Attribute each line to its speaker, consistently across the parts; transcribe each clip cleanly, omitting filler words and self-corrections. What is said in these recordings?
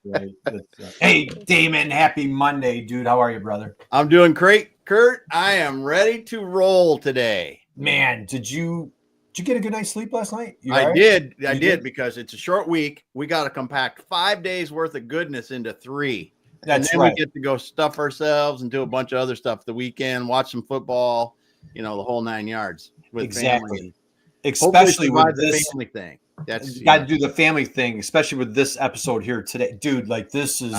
Speaker 1: right. Hey, Damon, happy Monday, dude. How are you, brother?
Speaker 2: I'm doing great, Kurt. I am ready to roll today.
Speaker 1: Man, did you get a good night's sleep last night?
Speaker 2: I did because it's a short week. We got to compact 5 days worth of goodness into 3.
Speaker 1: That's
Speaker 2: and then
Speaker 1: right.
Speaker 2: we get to go stuff ourselves and do a bunch of other stuff the weekend, watch some football, the whole 9 yards with family.
Speaker 1: Especially with this
Speaker 2: family thing. That's
Speaker 1: got to do the family thing, especially with this episode here today, dude. Like this is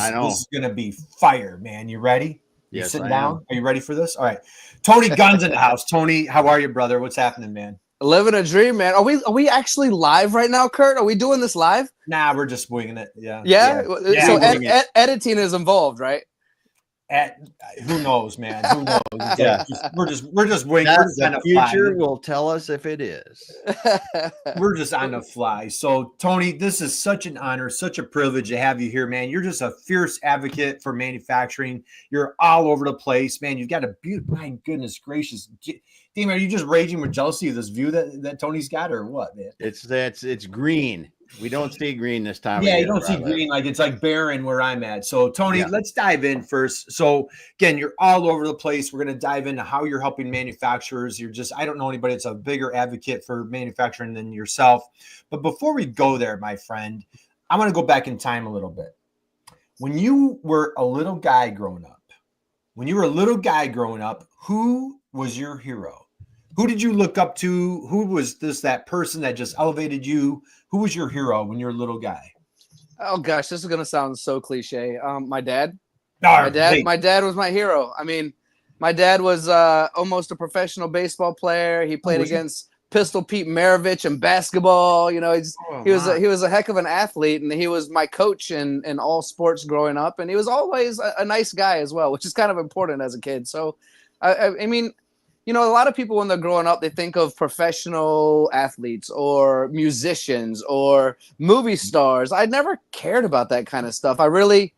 Speaker 1: gonna be fire, man. You ready? You sitting down? Are you ready for this? All right. Tony Gunn's in the house. Tony, how are you, brother? What's happening, man?
Speaker 3: Living a dream, man. Are we actually live right now, Kurt? Are we doing this live?
Speaker 1: Nah, we're just winging it. Yeah.
Speaker 3: So editing is involved, right?
Speaker 1: Who knows, man? Who knows?
Speaker 2: Yeah.
Speaker 1: We're just winging.
Speaker 2: The future will tell us if it is.
Speaker 1: We're just on the fly. So, Tony, this is such an honor, such a privilege to have you here, man. You're just a fierce advocate for manufacturing. You're all over the place, man. You've got a beautiful, my goodness gracious. Damon, are you just raging with jealousy of this view that Tony's got, or what, man?
Speaker 2: It's green. We don't see green this time.
Speaker 1: Yeah, you don't see green. Like it's like barren where I'm at. So, Tony, let's dive in first. So, again, you're all over the place. We're going to dive into how you're helping manufacturers. I don't know anybody that's a bigger advocate for manufacturing than yourself. But before we go there, my friend, I want to go back in time a little bit. When you were a little guy growing up, who was your hero? Who did you look up to? Who was that person that just elevated you? Who was your hero when you were a little guy?
Speaker 3: Oh gosh, this is gonna sound so cliche. My dad.
Speaker 1: My
Speaker 3: dad was my hero. I mean, my dad was almost a professional baseball player. He played against Pistol Pete Maravich in basketball. He was a heck of an athlete, and he was my coach in all sports growing up. And he was always a nice guy as well, which is kind of important as a kid. So, I mean. A lot of people when they're growing up, they think of professional athletes or musicians or movie stars. I never cared about that kind of stuff. I really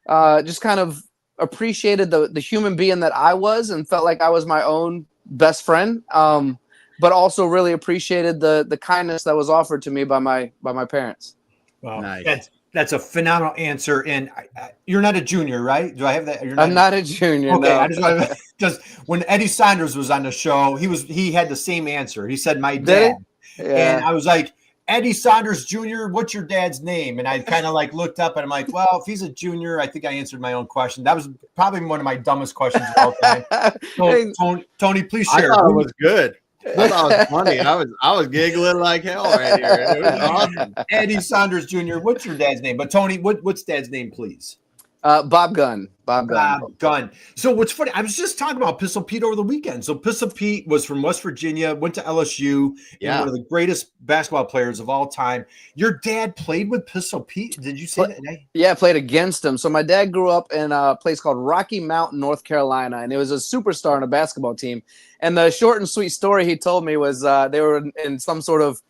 Speaker 3: just kind of appreciated the human being that I was and felt like I was my own best friend. But also really appreciated the kindness that was offered to me by my parents.
Speaker 1: Wow. Nice. That's a phenomenal answer. And you're not a junior, right? Do I have that?
Speaker 3: I'm not a junior.
Speaker 1: Okay.
Speaker 3: No.
Speaker 1: I just want to, just when Eddie Saunders was on the show, he had the same answer. He said, my dad. Yeah. And I was like, Eddie Saunders Jr., what's your dad's name? And I kind of looked up and I'm like, well, if he's a junior, I think I answered my own question. That was probably one of my dumbest questions of all time. So, Tony, please share.
Speaker 2: I thought it was good. I thought it was funny. I was giggling like hell right here. It was awesome.
Speaker 1: Eddie Saunders Jr., what's your dad's name? But Tony, what's dad's name, please?
Speaker 3: Bob Gunn.
Speaker 1: Bob Gunn. So what's funny, I was just talking about Pistol Pete over the weekend. So Pistol Pete was from West Virginia, went to LSU, and one of the greatest basketball players of all time. Your dad played with Pistol Pete? Did you say that?
Speaker 3: Yeah, played against him. So my dad grew up in a place called Rocky Mount, North Carolina, and he was a superstar on a basketball team. And the short and sweet story he told me was they were in some sort of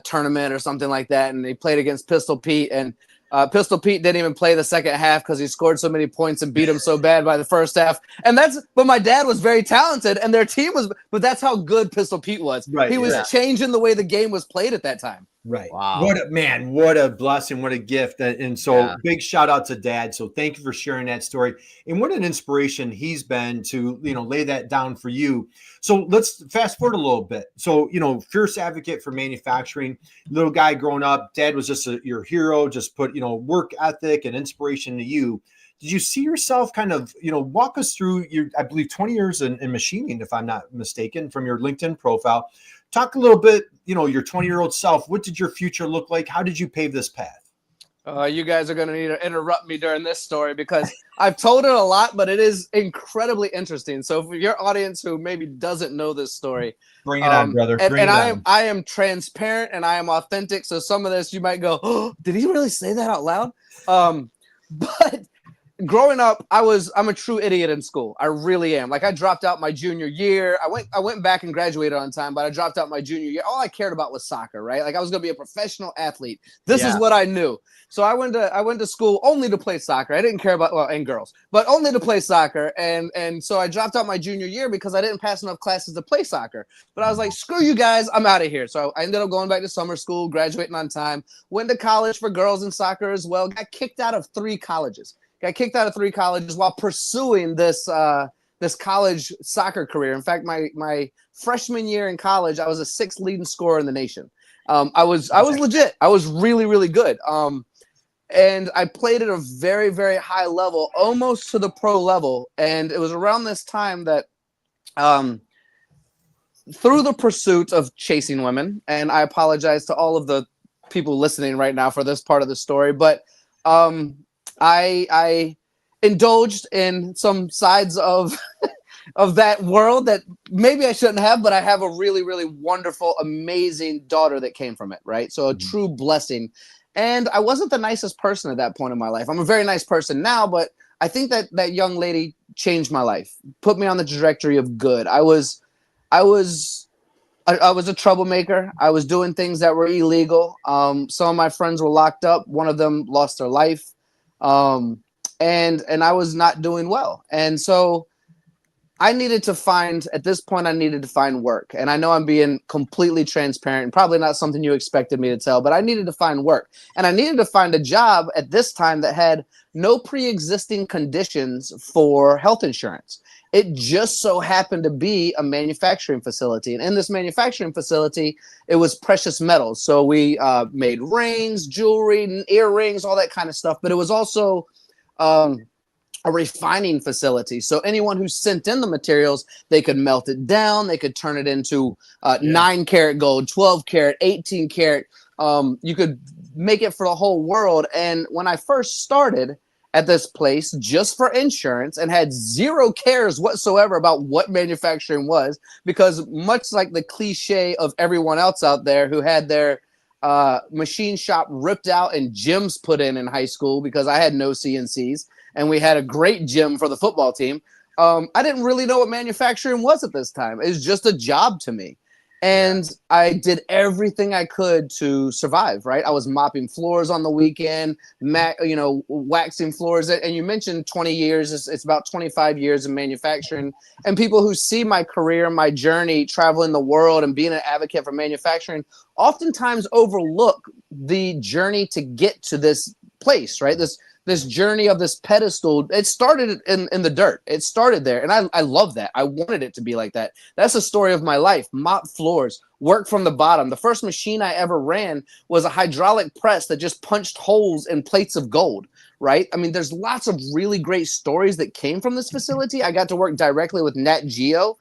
Speaker 3: tournament or something like that, and they played against Pistol Pete, and Pistol Pete didn't even play the second half because he scored so many points and beat him so bad by the first half. But my dad was very talented and their team was, but that's how good Pistol Pete was. Right, he was changing the way the game was played at that time.
Speaker 1: Right. Wow. What a blessing, what a gift. And so big shout out to Dad. So thank you for sharing that story. And what an inspiration he's been to, lay that down for you. So let's fast forward a little bit. So, fierce advocate for manufacturing, little guy growing up, Dad was just your hero, just put, work ethic and inspiration to you. Did you see yourself kind of, walk us through your, I believe 20 years in machining, if I'm not mistaken, from your LinkedIn profile. Talk a little bit, your 20-year-old self. What did your future look like? How did you pave this path?
Speaker 3: You guys are going to need to interrupt me during this story because I've told it a lot, but it is incredibly interesting. So for your audience who maybe doesn't know this story,
Speaker 1: bring it on, brother.
Speaker 3: I am transparent and I am authentic. So some of this you might go, oh, did he really say that out loud? But growing up, I'm a true idiot in school. I really am. Like, I dropped out my junior year. I went back and graduated on time, but I dropped out my junior year. All I cared about was soccer, right? Like, I was going to be a professional athlete. This is what I knew. So I went to school only to play soccer. I didn't care about, well, and girls, but only to play soccer. And so I dropped out my junior year because I didn't pass enough classes to play soccer. But I was like, screw you guys, I'm out of here. So I ended up going back to summer school, graduating on time, went to college for girls in soccer as well, got kicked out of 3 colleges. Got kicked out of 3 colleges while pursuing this this college soccer career. In fact, my freshman year in college, I was a 6th leading scorer in the nation. I was legit. I was really, really good. And I played at a very, very high level, almost to the pro level. And it was around this time that through the pursuit of chasing women, and I apologize to all of the people listening right now for this part of the story, but I indulged in some sides of of that world that maybe I shouldn't have, but I have a really, really wonderful, amazing daughter that came from it, right? So a true blessing. And I wasn't the nicest person at that point in my life. I'm a very nice person now, but I think that that young lady changed my life, put me on the trajectory of good. I was a troublemaker. I was doing things that were illegal. Some of my friends were locked up. One of them lost their life. And I was not doing well. And so I needed to find work. And I know I'm being completely transparent and probably not something you expected me to tell, but I needed to find work. And I needed to find a job at this time that had no pre-existing conditions for health insurance. It just so happened to be a manufacturing facility. And in this manufacturing facility, it was precious metals. So we made rings, jewelry, earrings, all that kind of stuff. But it was also a refining facility. So anyone who sent in the materials, they could melt it down. They could turn it into 9 karat gold, 12 karat, 18 karat. You could make it for the whole world. And when I first started at this place just for insurance and had zero cares whatsoever about what manufacturing was, because much like the cliche of everyone else out there who had their machine shop ripped out and gyms put in high school, because I had no CNCs and we had a great gym for the football team. I didn't really know what manufacturing was at this time. It was just a job to me. And I did everything I could to survive, right? I was mopping floors on the weekend, waxing floors. And you mentioned 20 years. It's about 25 years in manufacturing. And people who see my career, my journey, traveling the world and being an advocate for manufacturing, oftentimes overlook the journey to get to this place, right? This journey of this pedestal. It started in the dirt. It started there. And I love that. I wanted it to be like that. That's the story of my life. Mop floors, work from the bottom. The first machine I ever ran was a hydraulic press that just punched holes in plates of gold, right? I mean, there's lots of really great stories that came from this facility. I got to work directly with Nat Geo.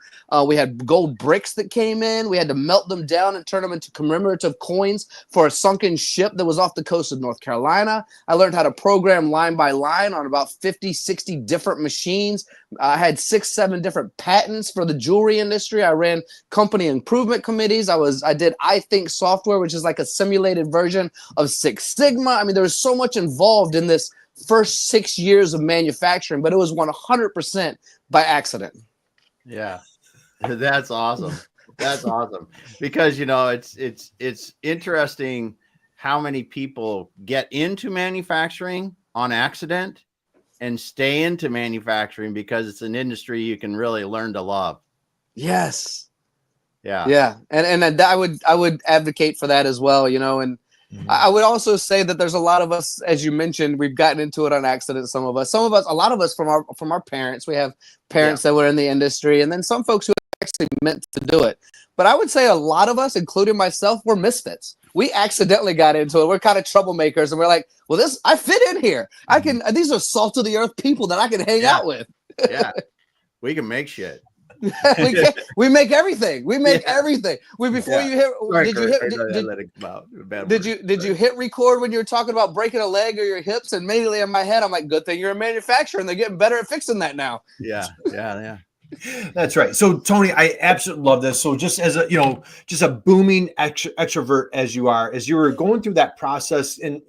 Speaker 3: We had gold bricks that came in. We had to melt them down and turn them into commemorative coins for a sunken ship that was off the coast of North Carolina. I learned how to program line by line on about 50, 60 different machines. I had 6, 7 different patents for the jewelry industry. I ran company improvement committees. I did I Think software, which is like a simulated version of Six Sigma. I mean, there was so much involved in this first 6 years of manufacturing, but it was 100% by accident.
Speaker 2: Yeah, that's awesome. That's awesome. Because, it's interesting how many people get into manufacturing on accident and stay into manufacturing because it's an industry you can really learn to love.
Speaker 3: Yes.
Speaker 2: Yeah.
Speaker 3: Yeah. And I would advocate for that as well, and I would also say that there's a lot of us, as you mentioned, we've gotten into it on accident. A lot of us from our parents. We have parents that were in the industry, and then some folks who actually meant to do it. But I would say a lot of us, including myself, were misfits. We accidentally got into it. We're kind of troublemakers, and we're like, well, I fit in here. These are salt of the earth people that I can hang out with.
Speaker 2: Yeah. We can make shit.
Speaker 3: we make everything. We make everything. Did you hit record when you were talking about breaking a leg or your hips? And immediately in my head, I'm like, good thing you're a manufacturer and they're getting better at fixing that now.
Speaker 2: Yeah.
Speaker 1: That's right. So Tony, I absolutely love this. So just as just a booming extrovert as you were going through that process, and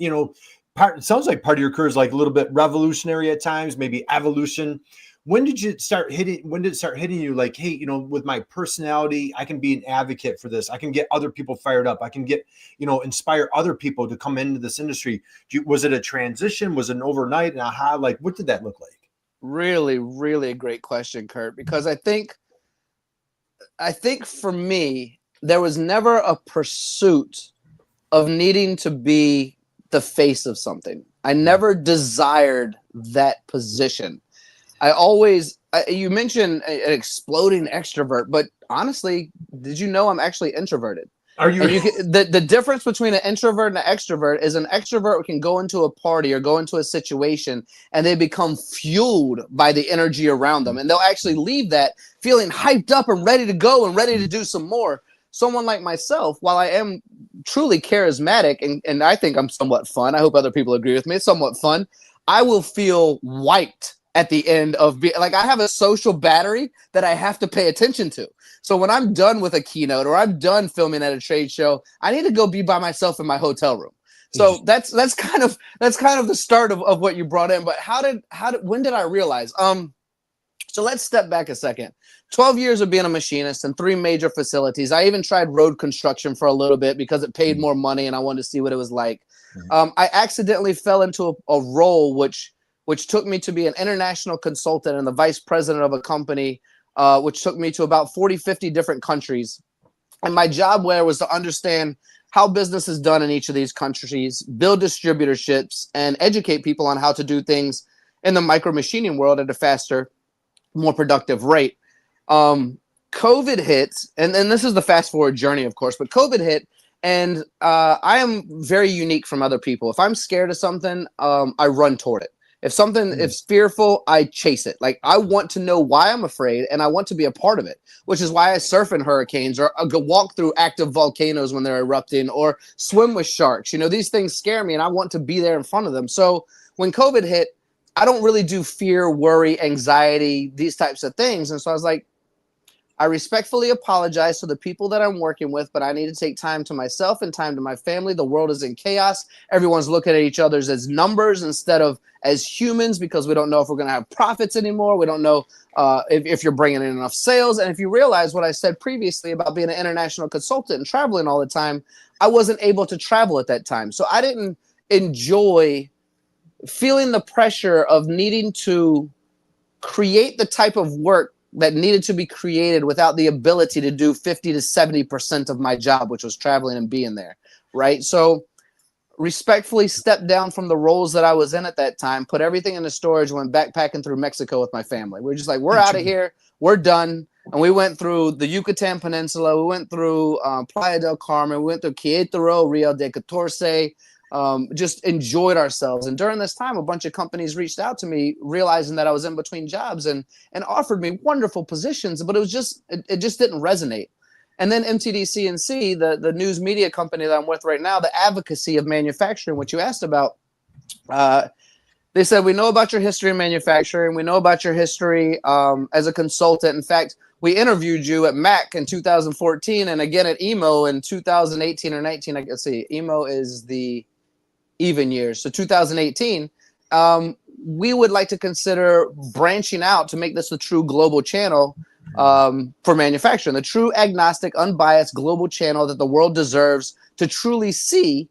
Speaker 1: it sounds like part of your career is like a little bit revolutionary at times, maybe evolution. When did it start hitting you like, hey, with my personality, I can be an advocate for this. I can get other people fired up. I can get, inspire other people to come into this industry. Was it a transition? Was it an overnight? And aha, like, what did that look like?
Speaker 3: Really, really a great question, Kurt, because I think for me, there was never a pursuit of needing to be the face of something. I never desired that position. You mentioned an exploding extrovert, but honestly, did you know I'm actually introverted?
Speaker 1: Are you?
Speaker 3: The difference between an introvert and an extrovert is an extrovert can go into a party or go into a situation and they become fueled by the energy around them. And they'll actually leave that feeling hyped up and ready to go and ready to do some more. Someone like myself, while I am truly charismatic and I think I'm somewhat fun, I hope other people agree with me, it's somewhat fun, I will feel wiped at the end of I have a social battery that I have to pay attention to. So when I'm done with a keynote or I'm done filming at a trade show, I need to go be by myself in my hotel room. So that's kind of the start of what you brought in. But when did I realize? So let's step back a second. 12 years of being a machinist in 3 major facilities. I even tried road construction for a little bit because it paid more money and I wanted to see what it was like. I accidentally fell into a role which took me to be an international consultant and the vice president of a company, which took me to about 40, 50 different countries. And my job was to understand how business is done in each of these countries, build distributorships, and educate people on how to do things in the micro machining world at a faster, more productive rate. COVID hit, and this is the fast forward journey, of course, but COVID hit, and I am very unique from other people. If I'm scared of something, I run toward it. If something is fearful, I chase it. Like, I want to know why I'm afraid, and I want to be a part of it, which is why I surf in hurricanes or go walk through active volcanoes when they're erupting or swim with sharks. These things scare me, and I want to be there in front of them. So when COVID hit, I don't really do fear, worry, anxiety, these types of things. And so I was like, I respectfully apologize to the people that I'm working with, but I need to take time to myself and time to my family. The world is in chaos. Everyone's looking at each other as numbers instead of as humans because we don't know if we're going to have profits anymore. We don't know if you're bringing in enough sales. And if you realize what I said previously about being an international consultant and traveling all the time, I wasn't able to travel at that time. So I didn't enjoy feeling the pressure of needing to create the type of work that needed to be created without the ability to do 50 to 70% of my job, which was traveling and being there, right? So respectfully stepped down from the roles that I was in at that time, put everything in the storage, went backpacking through Mexico with my family. We're just like, we're out of here. We're done. And we went through the Yucatan Peninsula. We went through Playa del Carmen. We went through Querétaro, Rio de Catorce, just enjoyed ourselves. And during this time, a bunch of companies reached out to me, realizing that I was in between jobs and offered me wonderful positions, but it just didn't resonate. And then MTDCNC, the news media company that I'm with right now, the advocacy of manufacturing, which you asked about, they said, we know about your history in manufacturing. We know about your history as a consultant. In fact, we interviewed you at Mac in 2014 and again at EMO in 2018 or 19. I can see EMO is the even years. So 2018, we would like to consider branching out to make this a true global channel for manufacturing, the true agnostic, unbiased global channel that the world deserves to truly see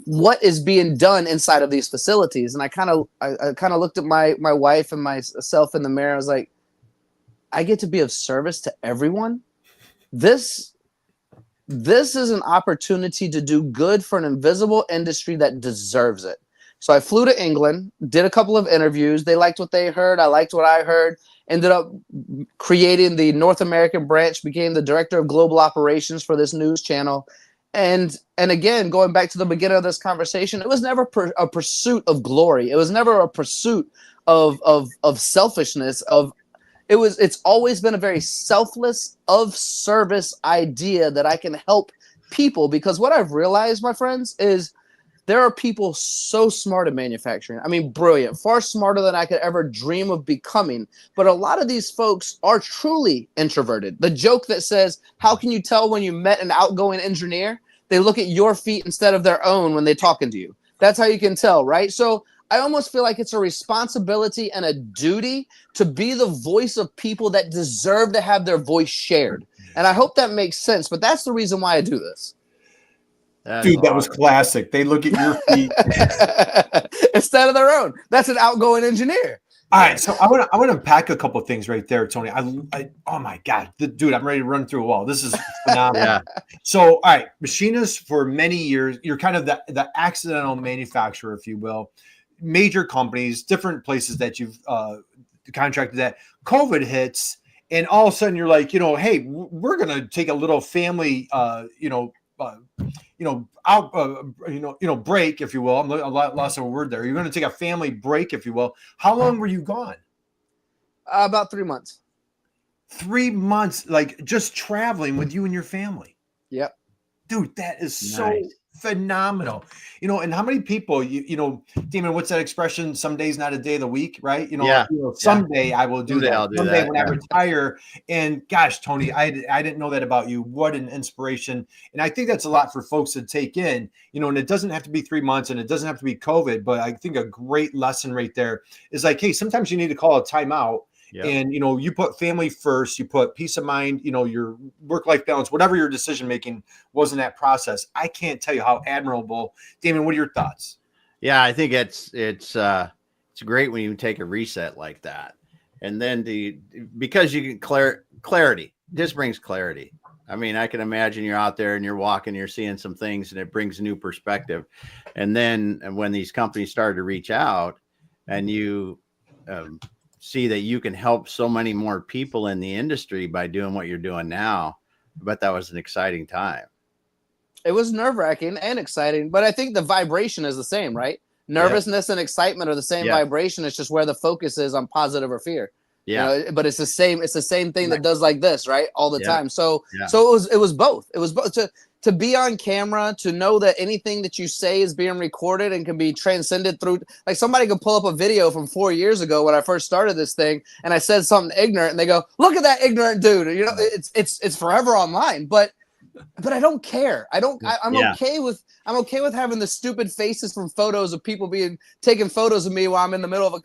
Speaker 3: what is being done inside of these facilities. And I kind of looked at my wife and myself in the mirror. I was like, I get to be of service to everyone. This is an opportunity to do good for an invisible industry that deserves it. So I flew to England, did a couple of interviews. They liked what they heard. I liked what I heard. Ended up creating the North American branch, became the director of global operations for this news channel. And again, going back to the beginning of this conversation, it was never a pursuit of glory. It was never a pursuit of selfishness. It's always been a very selfless, of service idea that I can help people, because what I've realized, my friends, is there are people so smart at manufacturing. I mean, brilliant, far smarter than I could ever dream of becoming. But a lot of these folks are truly introverted. The joke that says, how can you tell when you met an outgoing engineer? They look at your feet instead of their own when they're talking to you. That's how you can tell, right? So I almost feel like it's a responsibility and a duty to be the voice of people that deserve to have their voice shared. And I hope that makes sense, but that's the reason why I do this.
Speaker 1: Dude, that was classic. They look at your feet
Speaker 3: instead of their own. That's an outgoing engineer.
Speaker 1: All right, so I want to unpack a couple of things right there, Tony. Oh my God, dude, I'm ready to run through a wall. This is phenomenal.
Speaker 2: Yeah.
Speaker 1: So, all right, machinists for many years, you're kind of the accidental manufacturer, if you will. Major companies, different places that you've contracted at. COVID hits, and all of a sudden you're like, hey, we're gonna take a little family, break, if you will. I'm a lot lost of a word there. You're going to take a family break, if you will. How long were you gone?
Speaker 3: About 3 months.
Speaker 1: 3 months, like just traveling with you and your family.
Speaker 3: Yep.
Speaker 1: Dude, that is so phenomenal. And how many people, Damon, what's that expression? Some days not a day of the week, right? Someday I will do that.
Speaker 2: I'll do
Speaker 1: someday
Speaker 2: that.
Speaker 1: when I retire. And gosh, Tony, I didn't know that about you. What an inspiration. And I think that's a lot for folks to take in, and it doesn't have to be 3 months and it doesn't have to be COVID, but I think a great lesson right there is like, hey, sometimes you need to call a timeout. Yep. And, you put family first, you put peace of mind, your work-life balance, whatever your decision-making was in that process. I can't tell you how admirable. Damon, what are your thoughts?
Speaker 2: Yeah, I think it's great when you take a reset like that. And then because you get clarity, this brings clarity. I mean, I can imagine you're out there and you're walking, you're seeing some things and it brings a new perspective. And then when these companies started to reach out and you, see that you can help so many more people in the industry by doing what you're doing now. But that was an exciting time.
Speaker 3: It was nerve-wracking and exciting, but I think the vibration is the same, right? Nervousness and excitement are the same vibration. It's just where the focus is on positive or fear.
Speaker 2: Yeah.
Speaker 3: But it's the same thing that does like this, right? All the time. So it was both. It was both. To be on camera, to know that anything that you say is being recorded and can be transcended through, like somebody could pull up a video from 4 years ago when I first started this thing and I said something ignorant and they go, look at that ignorant dude. It's forever online, but I don't care. I'm okay with having the stupid faces from photos of people taking photos of me while I'm in the middle of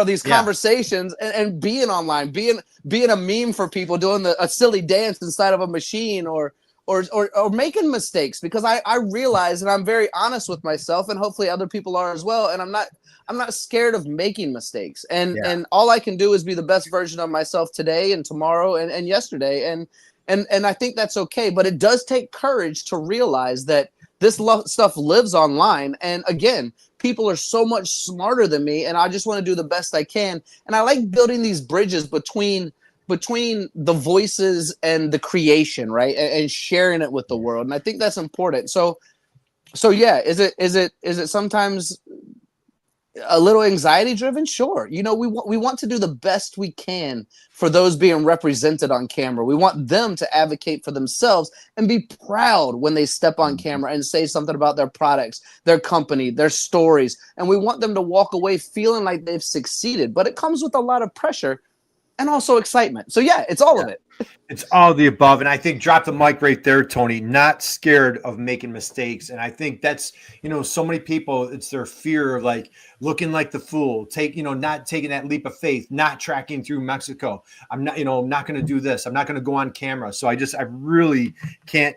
Speaker 3: these conversations and being online, being a meme for people, doing a silly dance inside of a machine or making mistakes, because I realize, and I'm very honest with myself, and hopefully other people are as well. And I'm not scared of making mistakes. And all I can do is be the best version of myself today and tomorrow and yesterday. And I think that's okay. But it does take courage to realize that this stuff lives online. And again, people are so much smarter than me, and I just want to do the best I can. And I like building these bridges between the voices and the creation, right? And sharing it with the world. And I think that's important. So yeah, is it sometimes a little anxiety driven? Sure. We want to do the best we can for those being represented on camera. We want them to advocate for themselves and be proud when they step on camera and say something about their products, their company, their stories. And we want them to walk away feeling like they've succeeded, but it comes with a lot of pressure and also excitement. So yeah, it's all of it.
Speaker 1: It's all of the above. And I think drop the mic right there, Tony, not scared of making mistakes. And I think that's, so many people, it's their fear of like looking like the fool, not taking that leap of faith, not tracking through Mexico. I'm not going to do this. I'm not going to go on camera. So I really can't,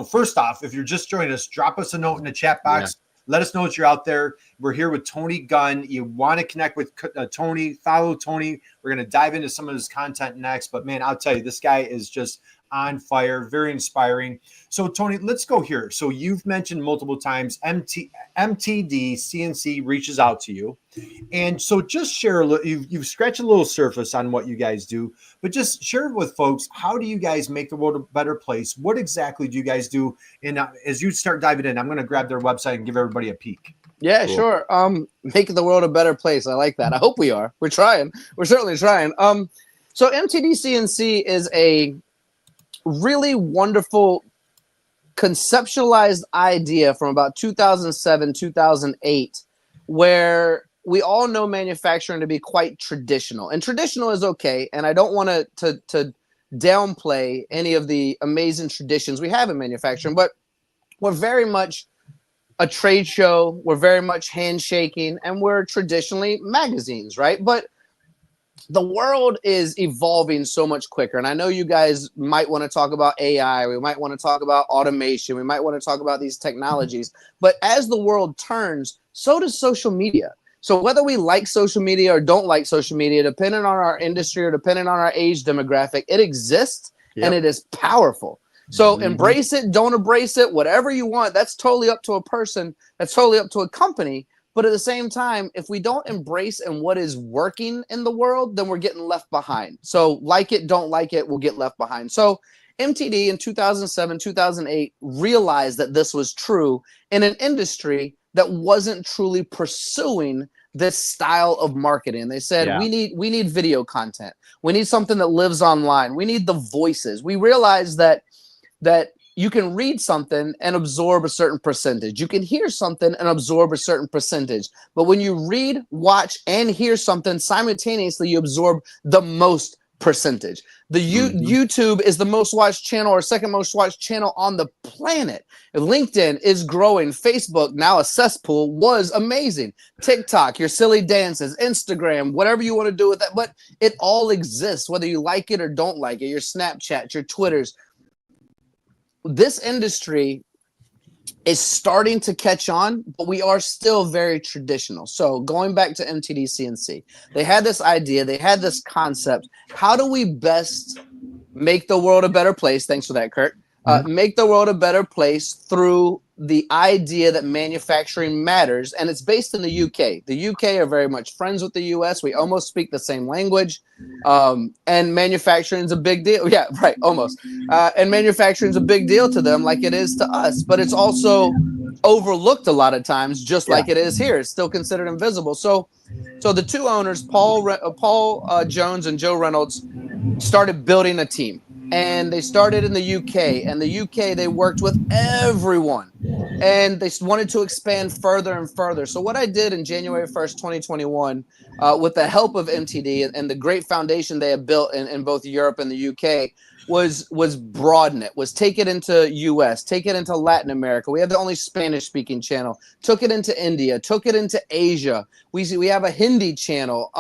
Speaker 1: first off, if you're just joining us, drop us a note in the chat box. Let us know that you're out there. We're here with Tony Gunn. You want to connect with Tony, follow Tony. We're going to dive into some of his content next. But, man, I'll tell you, this guy is just on fire, very inspiring. So, Tony, let's go here. So you've mentioned multiple times MTDCNC reaches out to you. And so just share a little, you've scratched a little surface on what you guys do, but just share with folks, how do you guys make the world a better place? What exactly do you guys do? And as you start diving in, I'm going to grab their website and give everybody a peek.
Speaker 3: Yeah, cool. Sure. Making the world a better place. I like that. I hope we are. We're trying. We're certainly trying. So MTDCNC is a really wonderful conceptualized idea from about 2007, 2008, where we all know manufacturing to be quite traditional, and traditional is okay. And I don't want to downplay any of the amazing traditions we have in manufacturing, but we're very much a trade show. We're very much handshaking, and we're traditionally magazines, right? But the world is evolving so much quicker. And I know you guys might want to talk about AI. We might want to talk about automation. We might want to talk about these technologies. But as the world turns, so does social media. So whether we like social media or don't like social media, depending on our industry or depending on our age demographic, it exists and it is powerful. So embrace it, don't embrace it, whatever you want. That's totally up to a person. That's totally up to a company. But at the same time, if we don't embrace and what is working in the world, then we're getting left behind. So like it, don't like it, we'll get left behind. So MTD in 2007, 2008 realized that this was true in an industry that wasn't truly pursuing this style of marketing. They said, we need video content. We need something that lives online. We need the voices. We realized that you can read something and absorb a certain percentage. You can hear something and absorb a certain percentage. But when you read, watch, and hear something simultaneously, you absorb the most percentage. The YouTube is the most watched channel or second most watched channel on the planet. LinkedIn is growing. Facebook, now a cesspool, was amazing. TikTok, your silly dances, Instagram, whatever you want to do with that. But it all exists, whether you like it or don't like it. Your Snapchat, your Twitters. This industry is starting to catch on, but we are still very traditional. So going back to MTDCNC, they had this idea, they had this concept. How do we best make the world a better place? Thanks for that, Kurt. Make the world a better place through the idea that manufacturing matters, and it's based in the UK. The UK are very much friends with the US. We almost speak the same language, and manufacturing is a big deal. Yeah, right, almost. And manufacturing is a big deal to them, like it is to us. But it's also overlooked a lot of times, just like it is here. It's still considered invisible. So the two owners, Paul Jones and Joe Reynolds, started building a team. And they started in the UK. And the UK, they worked with everyone. And they wanted to expand further and further. So what I did in January 1st, 2021, with the help of MTD and the great foundation they have built in both Europe and the UK, was broaden it, was take it into US, take it into Latin America. We have the only Spanish-speaking channel. Took it into India, took it into Asia. We have a Hindi channel.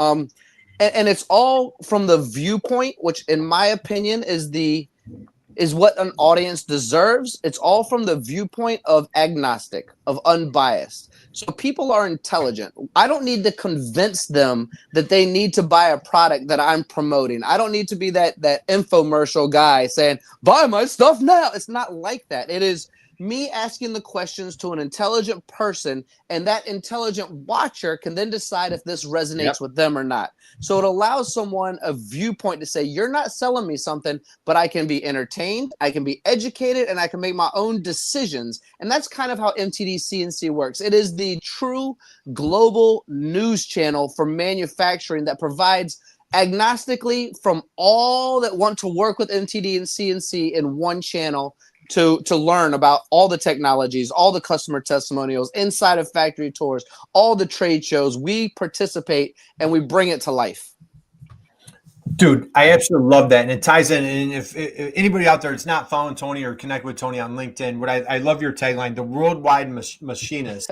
Speaker 3: And it's all from the viewpoint, which in my opinion is what an audience deserves. It's all from the viewpoint of agnostic, of unbiased. So people are intelligent. I don't need to convince them that they need to buy a product that I'm promoting. I don't need to be that infomercial guy saying, buy my stuff now. It's not like that. It is me asking the questions to an intelligent person, and that intelligent watcher can then decide if this resonates with them or not. So it allows someone a viewpoint to say, you're not selling me something, but I can be entertained, I can be educated, and I can make my own decisions. And that's kind of how MTDCNC works. It is the true global news channel for manufacturing that provides agnostically from all that want to work with MTD and CNC in one channel to learn about all the technologies, all the customer testimonials, inside of factory tours, all the trade shows. We participate and we bring it to life.
Speaker 1: Dude, I absolutely love that. And it ties in. And if anybody out there that's not following Tony or connect with Tony on LinkedIn, what I love your tagline, the worldwide machinist.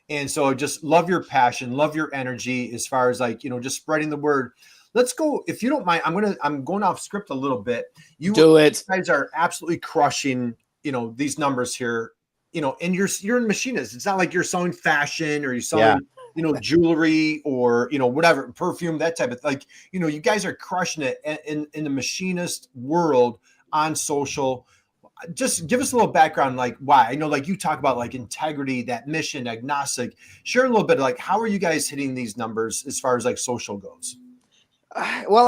Speaker 1: And so just love your passion, love your energy as far as just spreading the word. Let's go, if you don't mind. I'm going off script a little bit. You guys are absolutely crushing, these numbers here, and you're in machinists. It's not like you're selling fashion or you're selling, jewelry or, whatever, perfume, that type of you guys are crushing it in the machinist world on social. Just give us a little background, why. I know, you talk about integrity, that mission, agnostic. Share a little bit of how are you guys hitting these numbers as far as social goes?
Speaker 3: Well,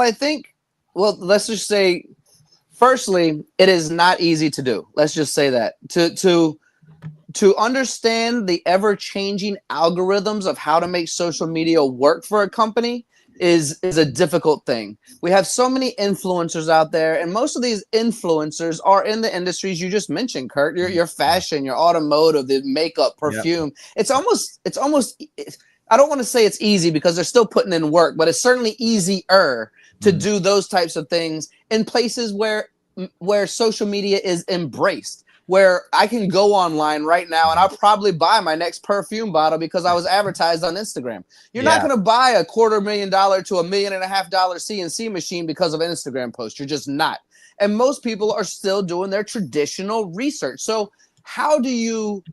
Speaker 3: let's just say, firstly, it is not easy to do. Let's just say that to understand the ever-changing algorithms of how to make social media work for a company is a difficult thing. We have so many influencers out there, and most of these influencers are in the industries you just mentioned, Kurt. Your fashion, your automotive, the makeup, perfume. It's almost. I don't want to say it's easy because they're still putting in work, but it's certainly easier to do those types of things in places where social media is embraced. where I can go online right now and I'll probably buy my next perfume bottle because I was advertised on Instagram. You're not going to buy a $250,000 to $1.5 million CNC machine because of an Instagram post. You're just not. And most people are still doing their traditional research. So how do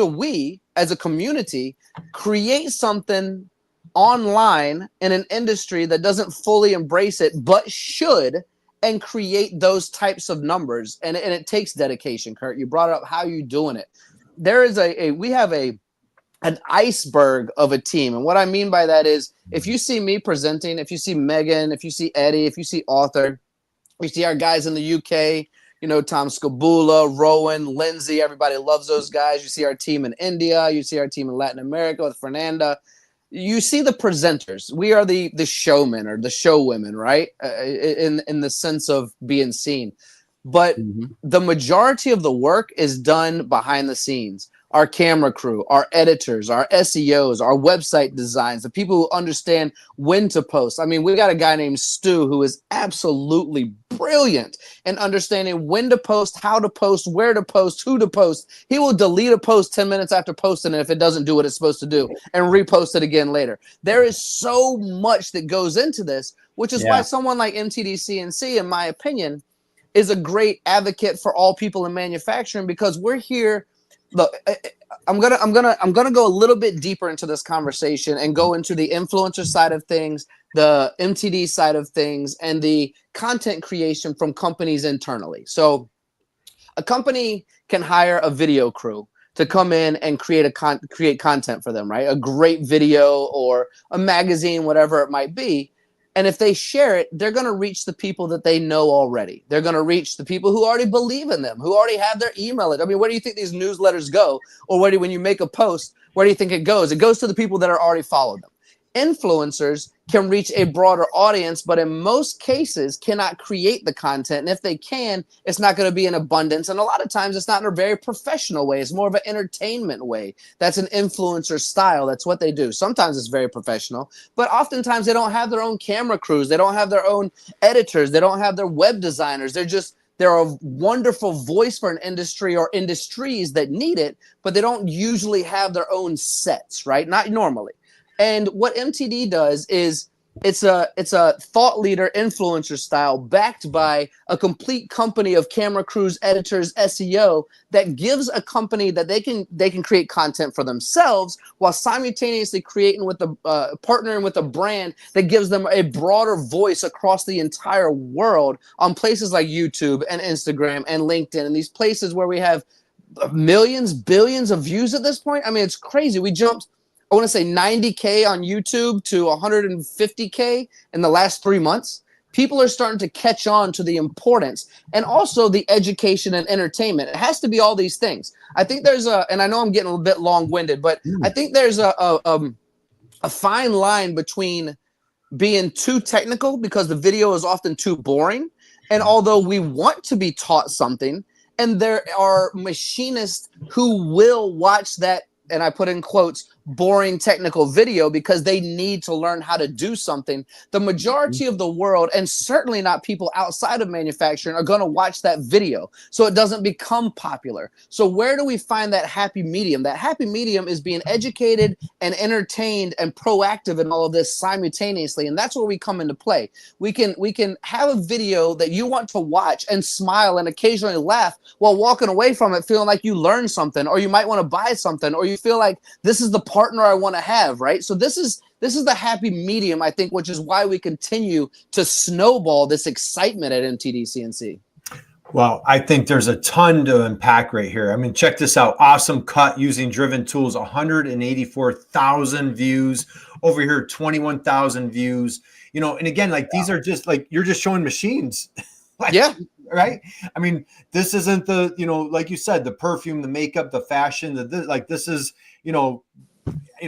Speaker 3: we as a community create something online in an industry that doesn't fully embrace it, but should, and create those types of numbers? And it takes dedication. Kurt, you brought up how you doing it. There is we have an iceberg of a team. And what I mean by that is, if you see me presenting, if you see Megan, if you see Eddie, if you see Arthur, we see our guys in the UK, Tom Scabula, Rowan, Lindsay, everybody loves those guys. You see our team in India, you see our team in Latin America with Fernanda. You see the presenters. We are the showmen or the showwomen, right? In the sense of being seen. But the majority of the work is done behind the scenes. Our camera crew, our editors, our SEOs, our website designs, the people who understand when to post. I mean, we got a guy named Stu who is absolutely brilliant in understanding when to post, how to post, where to post, who to post. He will delete a post 10 minutes after posting it if it doesn't do what it's supposed to do and repost it again later. There is so much that goes into this, which is why someone like MTDCNC, in my opinion, is a great advocate for all people in manufacturing, because we're here. Look, I'm gonna go a little bit deeper into this conversation and go into the influencer side of things, the MTD side of things, and the content creation from companies internally. So a company can hire a video crew to come in and create content for them, right? A great video or a magazine, whatever it might be. And if they share it, they're going to reach the people that they know already. They're going to reach the people who already believe in them, who already have their email. I mean, where do you think these newsletters go? Or when you make a post, where do you think it goes? It goes to the people that are already followed them. Influencers can reach a broader audience, but in most cases cannot create the content. And if they can, it's not going to be in abundance. And a lot of times it's not in a very professional way. It's more of an entertainment way. That's an influencer style. That's what they do. Sometimes it's very professional, but oftentimes they don't have their own camera crews. They don't have their own editors. They don't have their web designers. They're a wonderful voice for an industry or industries that need it, but they don't usually have their own sets, right? Not normally. And what MTD does is it's a thought leader influencer style backed by a complete company of camera crews, editors, SEO that gives a company that they can create content for themselves while simultaneously creating with partnering with a brand that gives them a broader voice across the entire world on places like YouTube and Instagram and LinkedIn, and these places where we have millions, billions of views at this point. I mean, it's crazy. We jumped, I want to say 90K on YouTube to 150K in the last 3 months. People are starting to catch on to the importance and also the education and entertainment. It has to be all these things. I think and I know I'm getting a bit long-winded, but I think there's a fine line between being too technical, because the video is often too boring. And although we want to be taught something, and there are machinists who will watch that, and I put in quotes, boring technical video because they need to learn how to do something. The majority of the world, and certainly not people outside of manufacturing, are going to watch that video so it doesn't become popular. So where do we find that happy medium? That happy medium is being educated and entertained and proactive in all of this simultaneously. And that's where we come into play. We can have a video that you want to watch and smile and occasionally laugh while walking away from it feeling like you learned something, or you might want to buy something, or you feel like this is the partner I want to have, right? So this is the happy medium, I think, which is why we continue to snowball this excitement at MTDCNC.
Speaker 1: Well, I think there's a ton to unpack right here. I mean, check this out. Awesome cut using driven tools, 184,000 views. Over here, 21,000 views. And again, like these are just like, you're just showing machines. Right? I mean, this isn't the, like you said, the perfume, the makeup, the fashion, this is,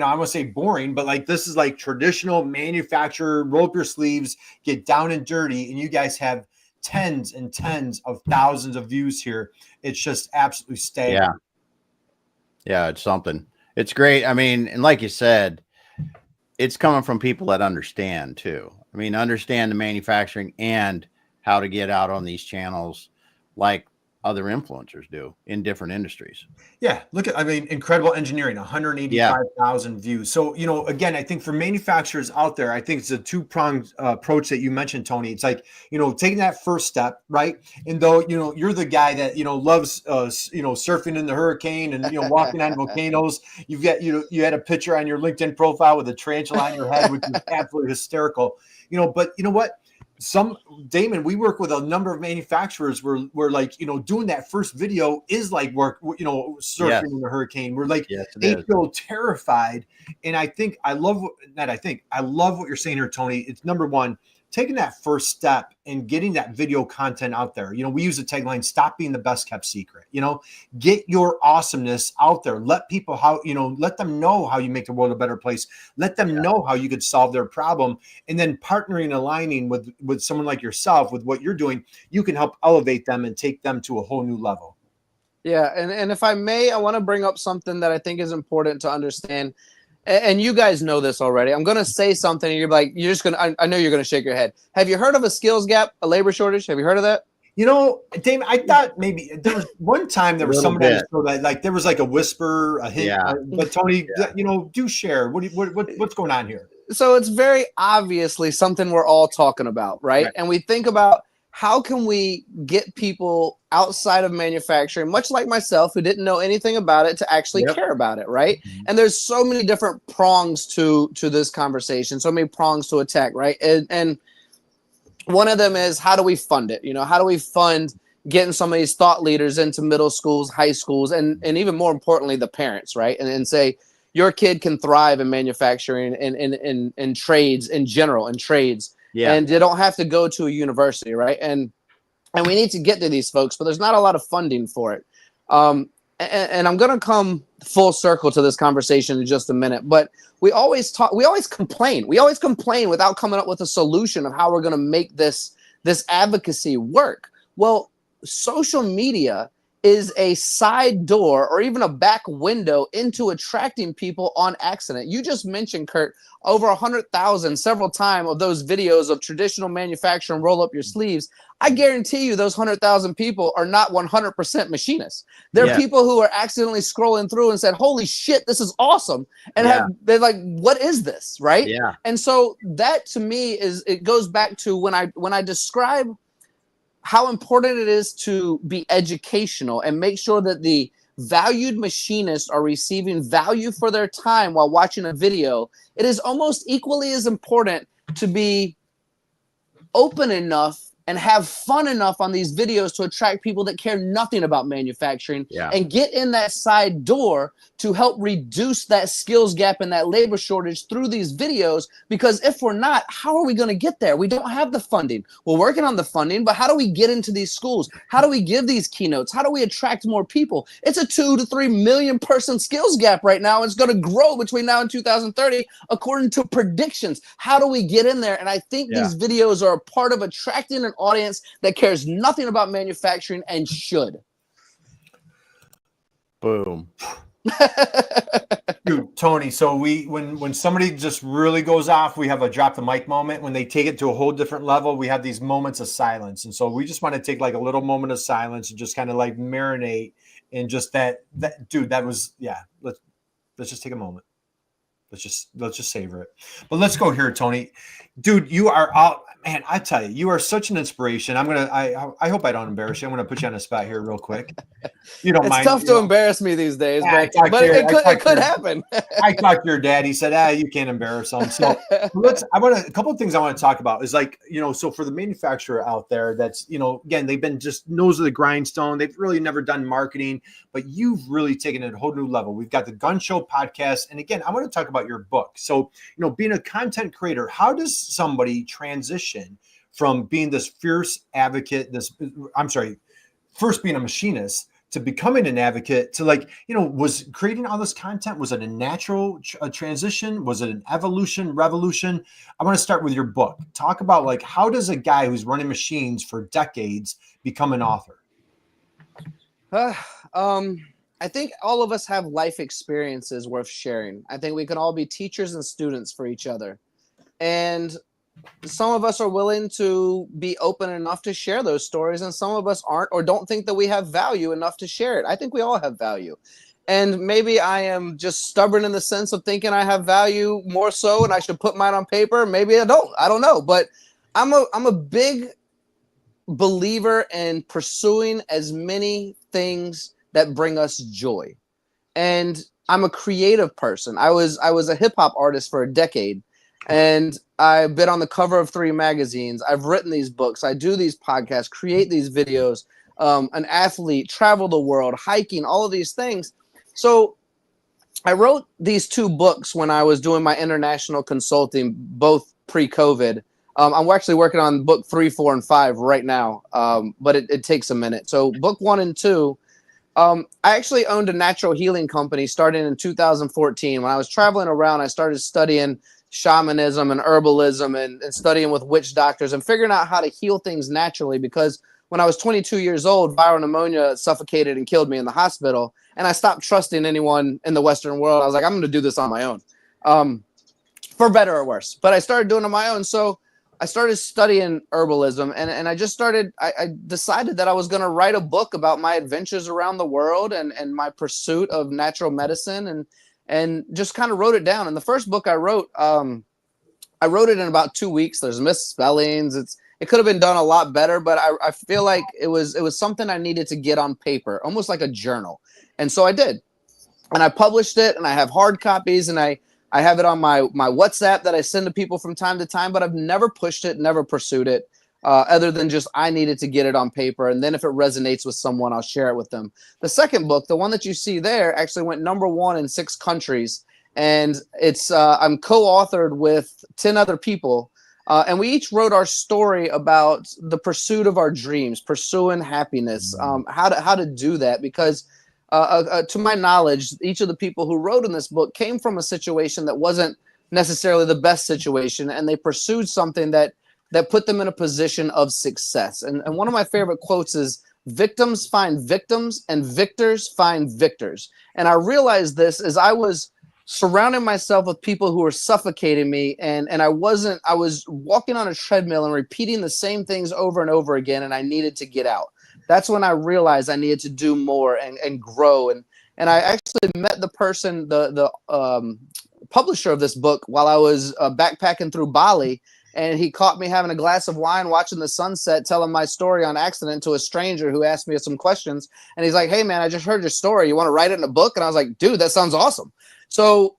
Speaker 1: I want to say boring, but like this is like traditional manufacturer, roll up your sleeves, get down and dirty, and you guys have tens and tens of thousands of views here. It's just absolutely staggering.
Speaker 2: Yeah, it's something. It's great. I mean, and like you said, it's coming from people that understand too. I mean, understand the manufacturing and how to get out on these channels like other influencers do in different industries.
Speaker 1: Yeah, look at, I mean, incredible engineering, 185,000 views. So, again, I think for manufacturers out there, I think it's a two-pronged approach that you mentioned, Tony. It's like, taking that first step, right? And though, you're the guy that, loves, surfing in the hurricane and, walking on volcanoes, you've got, you had a picture on your LinkedIn profile with a tarantula on your head, which is absolutely hysterical, but you know what? Damon, we work with a number of manufacturers where like, doing that first video is like work, surfing in the hurricane. We're like, they feel terrified. And I love what you're saying here, Tony. It's number one, taking that first step and getting that video content out there. We use the tagline, stop being the best kept secret, get your awesomeness out there. Let people let them know how you make the world a better place. Let them know how you could solve their problem. And then partnering and aligning with someone like yourself, with what you're doing, you can help elevate them and take them to a whole new level.
Speaker 3: Yeah. And if I may, I want to bring up something that I think is important to understand. And you guys know this already. I'm going to say something and you're like, I know you're going to shake your head. Have you heard of a skills gap, a labor shortage? Have you heard of that?
Speaker 1: Damon, I thought maybe there was one time there was somebody that like there was like a whisper, a hint. But Tony, do share. What's going on here?
Speaker 3: So it's very obviously something we're all talking about, right? And we think about how can we get people outside of manufacturing, much like myself, who didn't know anything about it, to actually care about it, right? And there's so many different prongs to this conversation, so many prongs to attack, right? And one of them is, how do we fund it? How do we fund getting some of these thought leaders into middle schools, high schools, and even more importantly, the parents, right? And say, your kid can thrive in manufacturing and in trades in general, in trades. And they don't have to go to a university, right? And we need to get to these folks, but there's not a lot of funding for it. And I'm going to come full circle to this conversation in just a minute, but we always complain without coming up with a solution of how we're going to make this advocacy work. Well, social media is a side door or even a back window into attracting people on accident. You just mentioned, Kurt, over 100,000 several times of those videos of traditional manufacturing, roll up your sleeves. I guarantee you those 100,000 people are not 100% machinists. They're people who are accidentally scrolling through and said, holy shit, this is awesome. And they're like, what is this? Right. Yeah. And so that to me it goes back to when I describe how important it is to be educational and make sure that the valued machinists are receiving value for their time while watching a video. It is almost equally as important to be open enough and have fun enough on these videos to attract people that care nothing about manufacturing and get in that side door to help reduce that skills gap and that labor shortage through these videos. Because if we're not, how are we going to get there? We don't have the funding. We're working on the funding, but how do we get into these schools? How do we give these keynotes? How do we attract more people? It's a 2 to 3 million person skills gap right now. It's going to grow between now and 2030, according to predictions. How do we get in there? And I think these videos are a part of attracting an audience that cares nothing about manufacturing and should.
Speaker 2: Boom.
Speaker 1: Dude, Tony, so when somebody just really goes off, we have a drop the mic moment. When they take it to a whole different level, we have these moments of silence. And so we just want to take like a little moment of silence and just kind of like marinate in just that dude, that was, let's just take a moment. Let's just savor it. But let's go here, Tony. Dude, you are out. Man, I tell you, you are such an inspiration. I hope I don't embarrass you. I'm gonna put you on the spot here real quick. You don't mind.
Speaker 3: It's tough to embarrass me these days, but it could happen.
Speaker 1: I talked to your dad. He said, you can't embarrass them. So a couple of things I want to talk about is like, so for the manufacturer out there that's, again, they've been just nose of the grindstone. They've really never done marketing, but you've really taken it a whole new level. We've got the Gunn Show podcast. And again, I want to talk about your book. So, being a content creator, how does somebody transition from being this fierce advocate, first being a machinist to becoming an advocate to was creating all this content? Was it a natural transition? Was it an evolution, revolution? I want to start with your book. Talk about how does a guy who's running machines for decades become an author?
Speaker 3: I think all of us have life experiences worth sharing. I think we can all be teachers and students for each other. And some of us are willing to be open enough to share those stories, and some of us aren't, or don't think that we have value enough to share it. I think we all have value. And maybe I am just stubborn in the sense of thinking I have value more so, and I should put mine on paper. Maybe I don't. I don't know. But I'm a big believer in pursuing as many things that bring us joy. And I'm a creative person. I was a hip hop artist for a decade, and I've been on the cover of 3 magazines. I've written these books. I do these podcasts, create these videos, an athlete, travel the world, hiking, all of these things. So I wrote these 2 books when I was doing my international consulting, both pre-COVID. I'm actually working on book 3, 4, and 5 right now, but it takes a minute. So book 1 and 2, I actually owned a natural healing company starting in 2014. When I was traveling around, I started studying shamanism and herbalism and studying with witch doctors and figuring out how to heal things naturally, because when I was 22 years old, viral pneumonia suffocated and killed me in the hospital. And I stopped trusting anyone in the Western world. I was like, I'm going to do this on my own, for better or worse. But I started doing it on my own. So I started studying herbalism, and I just started, I decided that I was going to write a book about my adventures around the world and my pursuit of natural medicine, and just kind of wrote it down. And the first book I wrote it in about 2 weeks. There's misspellings. It could have been done a lot better, but I feel like it was something I needed to get on paper, almost like a journal. And so I did. And I published it, and I have hard copies, and I have it on my WhatsApp that I send to people from time to time, but I've never pushed it, never pursued it, other than just I needed to get it on paper. And then if it resonates with someone, I'll share it with them. The second book, the one that you see there, actually went #1 in 6 countries. And it's I'm co-authored with 10 other people. And we each wrote our story about the pursuit of our dreams, pursuing happiness, how to do that. Because to my knowledge, each of the people who wrote in this book came from a situation that wasn't necessarily the best situation, and they pursued something that put them in a position of success. And one of my favorite quotes is, "Victims find victims, and victors find victors." And I realized this as I was surrounding myself with people who were suffocating me, and I was walking on a treadmill and repeating the same things over and over again, and I needed to get out. That's when I realized I needed to do more and grow. And I actually met the person, the publisher of this book, while I was backpacking through Bali, and he caught me having a glass of wine, watching the sunset, telling my story on accident to a stranger who asked me some questions. And he's like, "Hey man, I just heard your story. You want to write it in a book?" And I was like, "Dude, that sounds awesome." So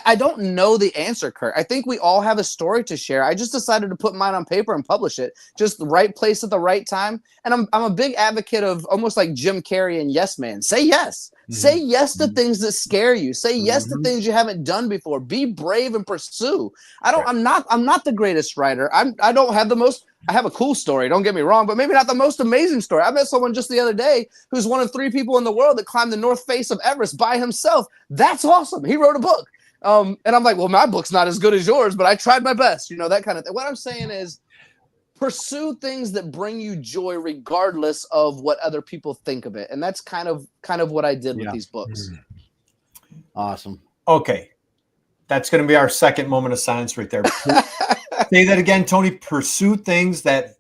Speaker 3: I don't know the answer, Kurt. I think we all have a story to share. I just decided to put mine on paper and publish it. Just the right place at the right time. And I'm a big advocate of, almost like Jim Carrey and Yes Man. Say yes. Say yes to things that scare you. Say yes to things you haven't done before. Be brave and pursue. I'm not the greatest writer. I don't have the most. I have a cool story, don't get me wrong, but maybe not the most amazing story. I met someone just the other day who's one of 3 people in the world that climbed the north face of Everest by himself. That's awesome. He wrote a book. And I'm like, well, my book's not as good as yours, but I tried my best, that kind of thing. What I'm saying is, pursue things that bring you joy regardless of what other people think of it. And that's kind of what I did with these books.
Speaker 2: Awesome.
Speaker 1: Okay. That's going to be our second moment of silence right there. Say that again, Tony. Pursue things that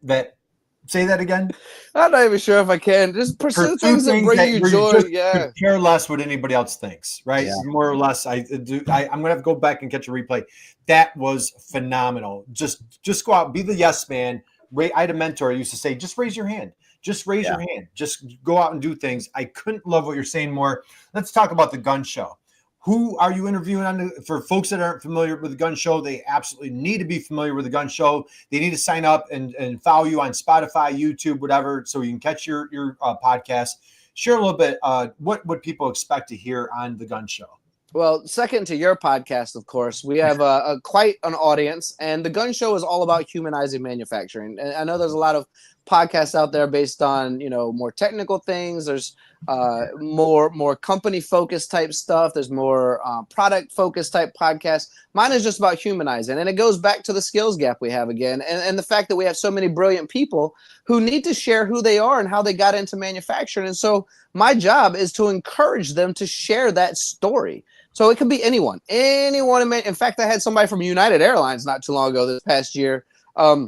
Speaker 1: say that again.
Speaker 3: I'm not even sure if I can. Just pursue things that bring you joy. Yeah.
Speaker 1: Care less what anybody else thinks, right? Yeah. More or less. I'm going to have to go back and catch a replay. That was phenomenal. Just go out, be the yes man. I had a mentor who used to say, just raise your hand. Just raise your hand. Just go out and do things. I couldn't love what you're saying more. Let's talk about the Gunn Show. Who are you interviewing on? For folks that aren't familiar with the Gunn Show, they absolutely need to be familiar with the Gunn Show. They need to sign up and follow you on Spotify, YouTube, whatever, so you can catch your podcast. Share a little bit what would people expect to hear on the Gunn Show.
Speaker 3: Well, second to your podcast, of course, we have quite an audience, and the Gunn Show is all about humanizing manufacturing. And I know there's a lot of podcasts out there based on more technical things. There's more company focused type stuff. There's more product focused type podcasts. Mine is just about humanizing, and it goes back to the skills gap we have again, and the fact that we have so many brilliant people who need to share who they are and how they got into manufacturing. And so my job is to encourage them to share that story. So it could be anyone. In fact, I had somebody from United Airlines not too long ago this past year But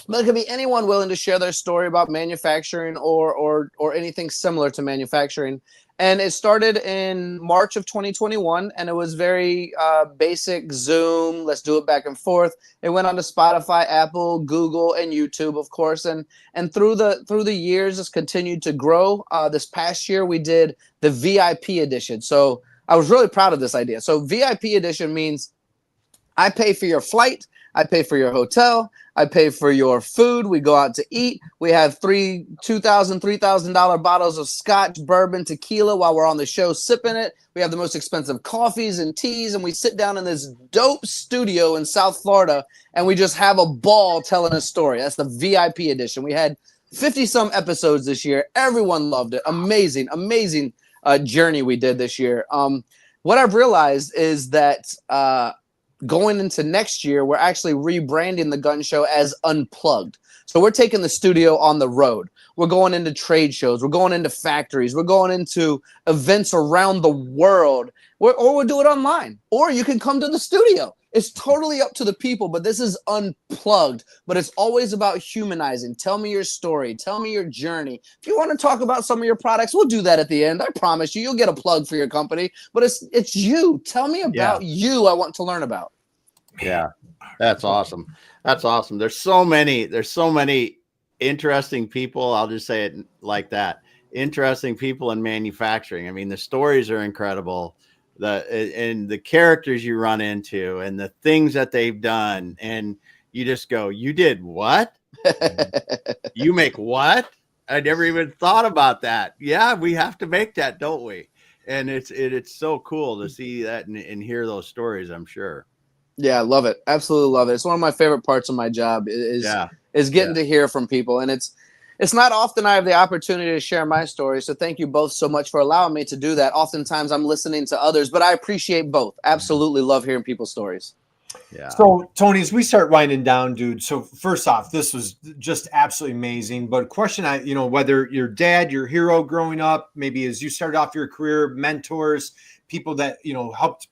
Speaker 3: it could be anyone willing to share their story about manufacturing or anything similar to manufacturing. And it started in March of 2021, and it was very basic Zoom. Let's do it back and forth. It went on to Spotify, Apple, Google, and YouTube, of course. And through the years, it's continued to grow. This past year, we did the VIP edition. So I was really proud of this idea. So VIP edition means I pay for your flight, I pay for your hotel, I pay for your food. We go out to eat. We have $3,000 bottles of scotch, bourbon, tequila while we're on the show sipping it. We have the most expensive coffees and teas, and we sit down in this dope studio in South Florida, and we just have a ball telling a story. That's the VIP edition. We had 50-some episodes this year. Everyone loved it. Amazing journey we did this year. What I've realized is that going into next year, we're actually rebranding the Gunn Show as Unplugged. So we're taking the studio on the road. We're going into trade shows. We're going into factories. We're going into events around the world. Or we'll do it online. Or you can come to the studio. It's totally up to the people, but this is unplugged. But it's always about humanizing. Tell me your story. Tell me your journey. If you want to talk about some of your products, we'll do that at the end. I promise you, you'll get a plug for your company. But it's you. Tell me about you. I want to learn about.
Speaker 2: Yeah, that's awesome. That's awesome. There's so many interesting people. I'll just say it like that. Interesting people in manufacturing. I mean, the stories are incredible. And the characters you run into and the things that they've done. And you just go, you did what? You make what? I never even thought about that. Yeah, we have to make that, don't we? And it's so cool to see that and hear those stories, I'm sure.
Speaker 3: Yeah, I love it. Absolutely love it. It's one of my favorite parts of my job is getting to hear from people. And it's not often I have the opportunity to share my story. So thank you both so much for allowing me to do that. Oftentimes I'm listening to others, but I appreciate both. Absolutely love hearing people's stories.
Speaker 1: Yeah. So Tony, as we start winding down, dude. So first off, this was just absolutely amazing. But question, whether your dad, your hero growing up, maybe as you started off your career, mentors, people that helped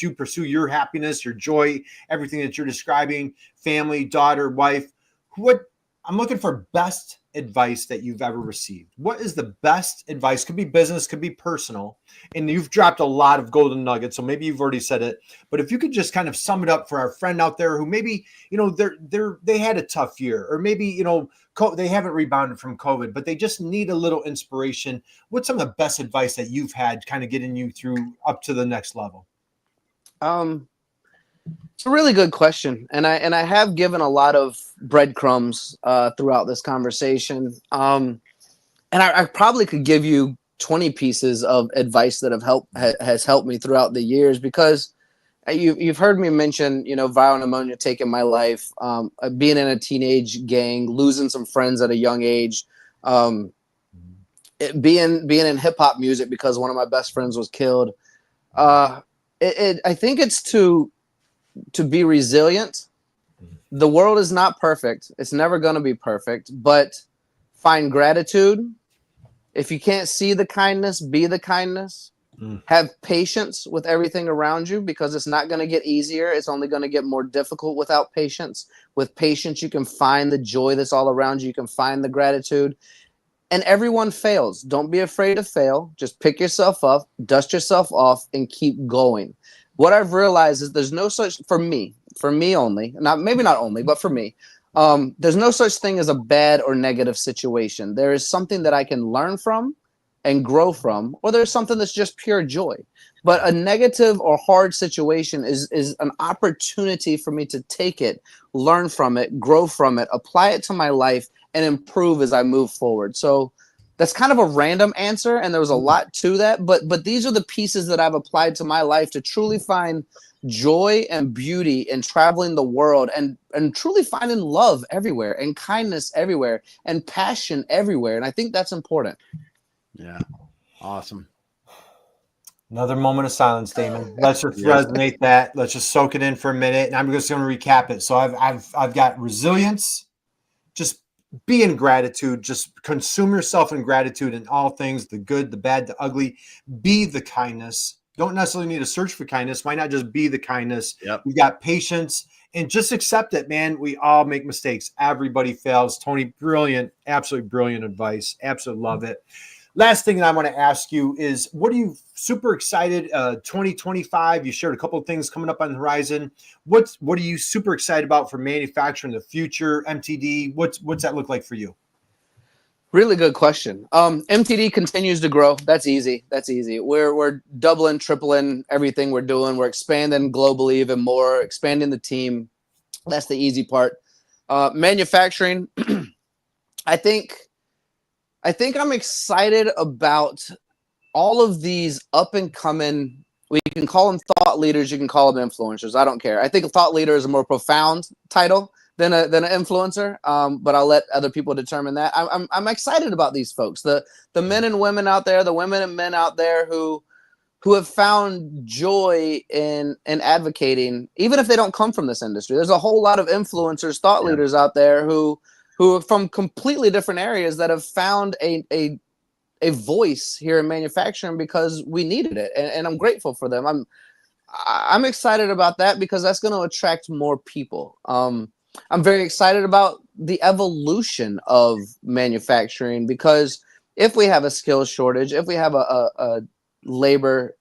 Speaker 1: you pursue your happiness, your joy, everything that you're describing, family, daughter, wife. I'm looking for best advice that you've ever received. What is the best advice? Could be business, could be personal. And you've dropped a lot of golden nuggets, so maybe you've already said it. But if you could just kind of sum it up for our friend out there who maybe they had a tough year, or maybe they haven't rebounded from COVID, but they just need a little inspiration. What's some of the best advice that you've had, kind of getting you through up to the next level?
Speaker 3: It's a really good question, and I have given a lot of breadcrumbs throughout this conversation. And I probably could give you 20 pieces of advice that has helped me throughout the years, because you've heard me mention viral pneumonia taking my life, being in a teenage gang, losing some friends at a young age, being in hip hop music because one of my best friends was killed. I think it's to be resilient. The world is not perfect. It's never going to be perfect, but find gratitude. If you can't see the kindness, be the kindness. Have patience with everything around you, because it's not going to get easier. It's only going to get more difficult without patience. With patience, you can find the joy that's all around you. You can find the gratitude. And everyone fails. Don't be afraid to fail. Just pick yourself up, dust yourself off, and keep going. What I've realized is there's no such, for me only, maybe not only, but for me, there's no such thing as a bad or negative situation. There is something that I can learn from and grow from, or there's something that's just pure joy. But a negative or hard situation is an opportunity for me to take it, learn from it, grow from it, apply it to my life, and improve as I move forward. So that's kind of a random answer, and there was a lot to that, but these are the pieces that I've applied to my life to truly find joy and beauty in traveling the world, and truly finding love everywhere, and kindness everywhere, and passion everywhere. And I think that's important.
Speaker 2: Yeah. Awesome.
Speaker 1: Another moment of silence, Damon. Let's just resonate that. Let's just soak it in for a minute, and I'm just going to recap it. So I've got resilience, just be in gratitude, just consume yourself in gratitude in all things, the good, the bad, the ugly. Be the kindness. Don't necessarily need to search for kindness. Why not just be the kindness?
Speaker 2: Yep.
Speaker 1: You got patience and just accept it, man. We all make mistakes. Everybody fails. Tony, brilliant, absolutely brilliant advice. Absolutely love it. Last thing that I want to ask you is, what are you super excited? 2025, you shared a couple of things coming up on the horizon. What are you super excited about for manufacturing in the future? MTD, what's that look like for you?
Speaker 3: Really good question. MTD continues to grow. That's easy. We're doubling, tripling everything we're doing. We're expanding globally even more, expanding the team. That's the easy part. Manufacturing, I think I'm excited about all of these up and coming. We can call them thought leaders. You can call them influencers. I don't care. I think a thought leader is a more profound title than an influencer. But I'll let other people determine that. I'm excited about these folks, the men and women out there, the women and men out there who have found joy in advocating, even if they don't come from this industry. There's a whole lot of influencers, thought leaders out there who are from completely different areas that have found a voice here in manufacturing because we needed it, and I'm grateful for them. I'm excited about that because that's going to attract more people. I'm very excited about the evolution of manufacturing, because if we have a skills shortage, if we have a labor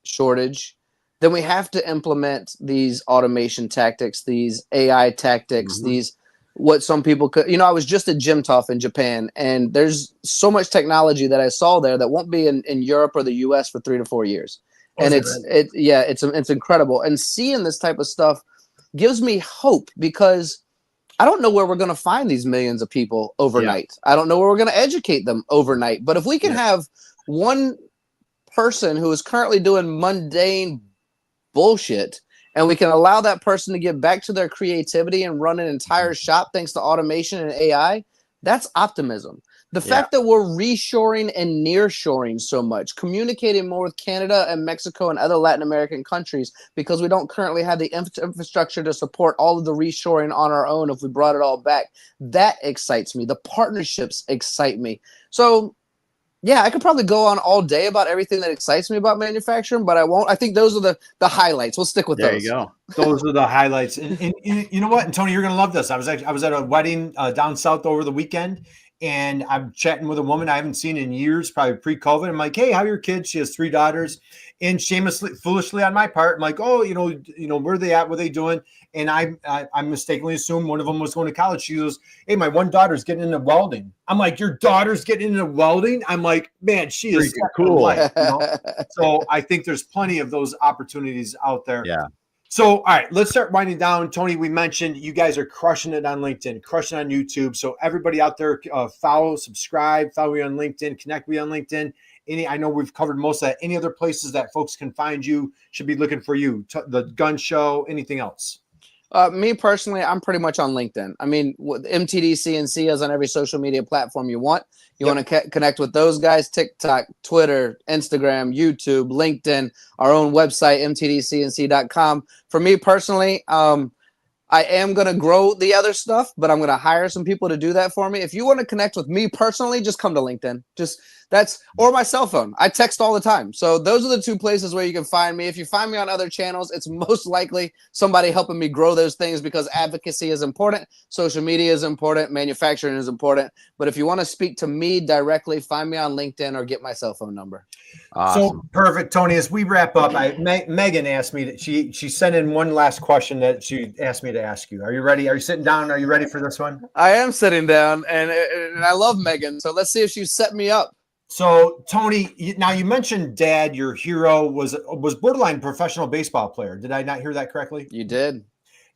Speaker 3: shortage, then we have to implement these automation tactics, these AI tactics, these what some people could, I was just at Jimtoff in Japan, and there's so much technology that I saw there that won't be in Europe or the US for 3 to 4 years. And it's incredible. And seeing this type of stuff gives me hope, because I don't know where we're going to find these millions of people overnight. I don't know where we're going to educate them overnight. But if we can have one person who is currently doing mundane bullshit, and we can allow that person to get back to their creativity and run an entire shop thanks to automation and AI, that's optimism. The fact that we're reshoring and nearshoring so much, communicating more with Canada and Mexico and other Latin American countries, because we don't currently have the infrastructure to support all of the reshoring on our own if we brought it all back, that excites me. The partnerships excite me. So, yeah, I could probably go on all day about everything that excites me about manufacturing, but I won't. I think those are the highlights. We'll stick with those. There
Speaker 2: you go.
Speaker 1: Those are the highlights. And you know what? And Tony, you're going to love this. I was at a wedding down south over the weekend, and I'm chatting with a woman I haven't seen in years, probably pre-COVID. I'm like, hey, how are your kids? She has 3 daughters. And shamelessly, foolishly on my part, I'm like, oh, where are they at? What are they doing? And I mistakenly assumed one of them was going to college. She goes, hey, my one daughter's getting into welding. I'm like, your daughter's getting into welding? I'm like, man, she is
Speaker 2: cool.
Speaker 1: Life, So I think there's plenty of those opportunities out there.
Speaker 2: Yeah.
Speaker 1: So, all right, let's start winding down. Tony, we mentioned you guys are crushing it on LinkedIn, crushing it on YouTube. So everybody out there, follow, subscribe, follow me on LinkedIn, connect me on LinkedIn. I know we've covered most of that. Any other places that folks can find you, should be looking for you? The Gunn Show, anything else?
Speaker 3: Me personally, I'm pretty much on LinkedIn. I mean, MTDCNC is on every social media platform you want. You want to connect with those guys, TikTok, Twitter, Instagram, YouTube, LinkedIn, our own website, mtdcnc.com. For me personally, I am going to grow the other stuff, but I'm going to hire some people to do that for me. If you want to connect with me personally, just come to LinkedIn. Or my cell phone. I text all the time. So those are the 2 places where you can find me. If you find me on other channels, it's most likely somebody helping me grow those things, because advocacy is important. Social media is important. Manufacturing is important. But if you want to speak to me directly, find me on LinkedIn or get my cell phone number.
Speaker 1: Awesome. So perfect, Tony. As we wrap up, Megan asked me that she sent in one last question that she asked me to ask you. Are you ready? Are you sitting down? Are you ready for this one?
Speaker 3: I am sitting down, and I love Megan. So let's see if she set me up.
Speaker 1: So Tony, now you mentioned Dad, your hero was borderline professional baseball player. Did I not hear that correctly?
Speaker 3: You did.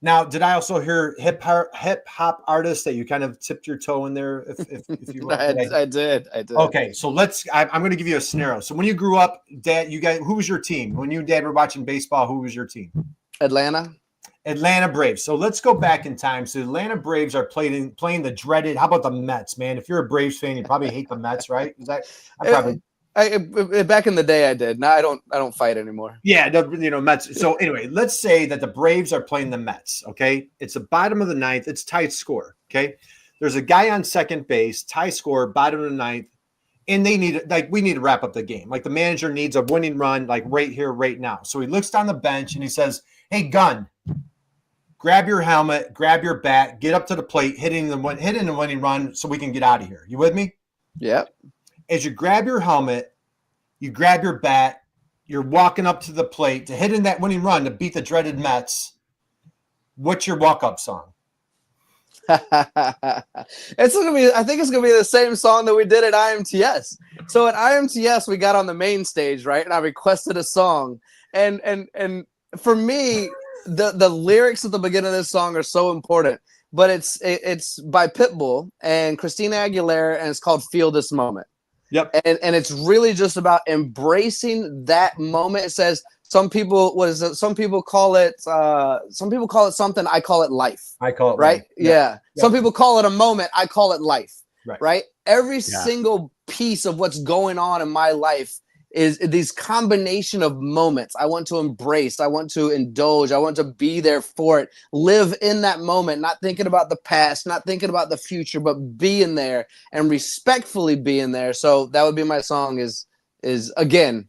Speaker 1: Now, did I also hear hip hop artist that you kind of tipped your toe in there? If you want,
Speaker 3: I did.
Speaker 1: Okay, so I'm going to give you a scenario. So when you grew up, Dad, you guys, who was your team? When you and Dad were watching baseball, who was your team?
Speaker 3: Atlanta
Speaker 1: Braves. So let's go back in time. So the Atlanta Braves are playing the dreaded. How about the Mets, man? If you're a Braves fan, you probably hate the Mets, right? Is that
Speaker 3: back in the day I did. Now I don't fight anymore.
Speaker 1: Yeah, Mets. So anyway, let's say that the Braves are playing the Mets. Okay, it's the bottom of the 9th. It's tight score. Okay, there's a guy on second base, tie score, bottom of the 9th, and we need to wrap up the game. Like the manager needs a winning run, like right here, right now. So he looks down the bench and he says, "Hey, Gunn, grab your helmet, grab your bat, get up to the plate, hitting the winning run so we can get out of here. You with me?
Speaker 3: Yep.
Speaker 1: As you grab your helmet, you grab your bat, you're walking up to the plate to hit in that winning run to beat the dreaded Mets. What's your walk-up song?
Speaker 3: It's gonna be. I think it's gonna be the same song that we did at IMTS. So at IMTS, we got on the main stage, right? And I requested a song, and for me, the lyrics at the beginning of this song are so important. But it's by Pitbull and Christina Aguilera, and it's called "Feel This Moment."
Speaker 1: Yep.
Speaker 3: And it's really just about embracing that moment. It says some people call it something. I call it life.
Speaker 1: I call it
Speaker 3: right.
Speaker 1: life.
Speaker 3: Yeah.
Speaker 1: Yep.
Speaker 3: Some people call it a moment. I call it life. Right. Every
Speaker 2: Yeah.
Speaker 3: single piece of what's going on in my life is these combination of moments. I want to embrace. I want to indulge. I want to be there for it. Live in that moment, not thinking about the past, not thinking about the future, but being there and respectfully being there. So that would be my song is again,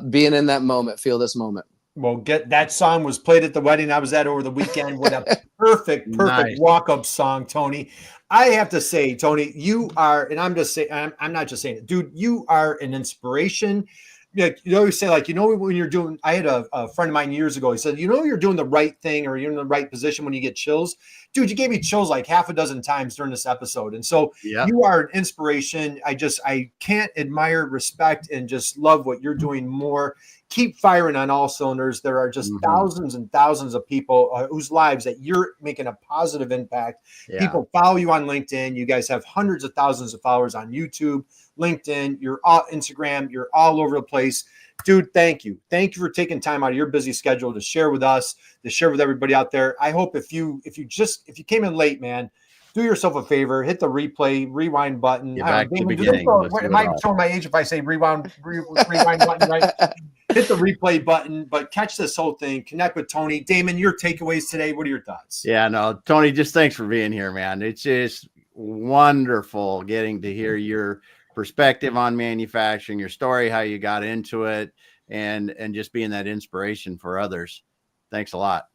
Speaker 3: being in that moment. Feel this moment.
Speaker 1: Well, that song was played at the wedding I was at over the weekend. What a perfect
Speaker 2: Nice.
Speaker 1: walk-up song, Tony. I have to say, Tony, you are, and I'm just saying, I'm not just saying it, dude, you are an inspiration. Like, you always say, like, when you're doing, I had a friend of mine years ago, he said, you're doing the right thing or you're in the right position when you get chills. Dude, you gave me chills like half a dozen times during this episode. And so you are an inspiration. I can't admire, respect, and just love what you're doing more. Keep firing on all cylinders. There are just thousands and thousands of people whose lives that you're making a positive impact.
Speaker 2: Yeah.
Speaker 1: People follow you on LinkedIn. You guys have hundreds of thousands of followers on YouTube, LinkedIn, you're all Instagram, you're all over the place. Dude, thank you. Thank you for taking time out of your busy schedule to share with us, to share with everybody out there. I hope if you came in late, man, do yourself a favor, hit the rewind button.
Speaker 2: Get back to the beginning.
Speaker 1: Am I showing my age if I say rewind button, right? Hit the replay button, but catch this whole thing. Connect with Tony. Damon, your takeaways today. What are your thoughts?
Speaker 2: Yeah, no, Tony, just thanks for being here, man. It's just wonderful getting to hear your perspective on manufacturing, your story, how you got into it, and just being that inspiration for others. Thanks a lot.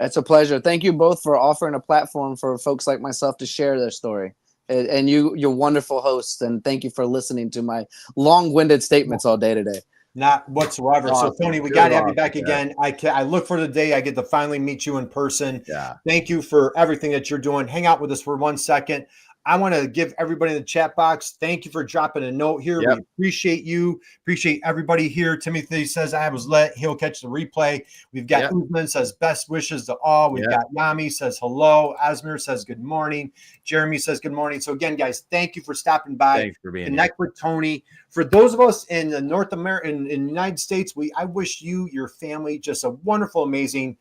Speaker 3: It's a pleasure. Thank you both for offering a platform for folks like myself to share their story. And you're wonderful hosts. And thank you for listening to my long-winded statements all day today.
Speaker 1: Not whatsoever.
Speaker 2: Awesome.
Speaker 1: So, Tony, we got to have you back
Speaker 2: Yeah.
Speaker 1: again. I look for the day I get to finally meet you in person.
Speaker 2: Yeah.
Speaker 1: Thank you for everything that you're doing. Hang out with us for 1 second. I want to give everybody in the chat box, thank you for dropping a note here.
Speaker 2: Yep.
Speaker 1: We appreciate you. Appreciate everybody here. Timothy says, I was lit. He'll catch the replay. We've got Usman says, best wishes to all. We've got Yami says, hello. Asmir says, good morning. Jeremy says, good morning. So again, guys, thank you for stopping by.
Speaker 2: Thanks for being
Speaker 1: Connect
Speaker 2: here.
Speaker 1: with Tony. For those of us in the North America, in the United States, I wish you, your family, just a wonderful, amazing,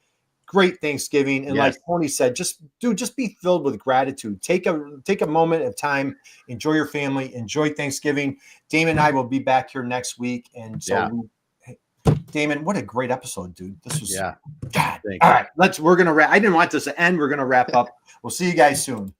Speaker 1: great Thanksgiving. And like Tony said, just be filled with gratitude. Take a moment of time, enjoy your family, enjoy Thanksgiving. Damon and I will be back here next week. And so Damon, what a great episode, dude. This was God. All right, we're gonna wrap. I didn't want this to end. We're gonna wrap up. We'll see you guys soon.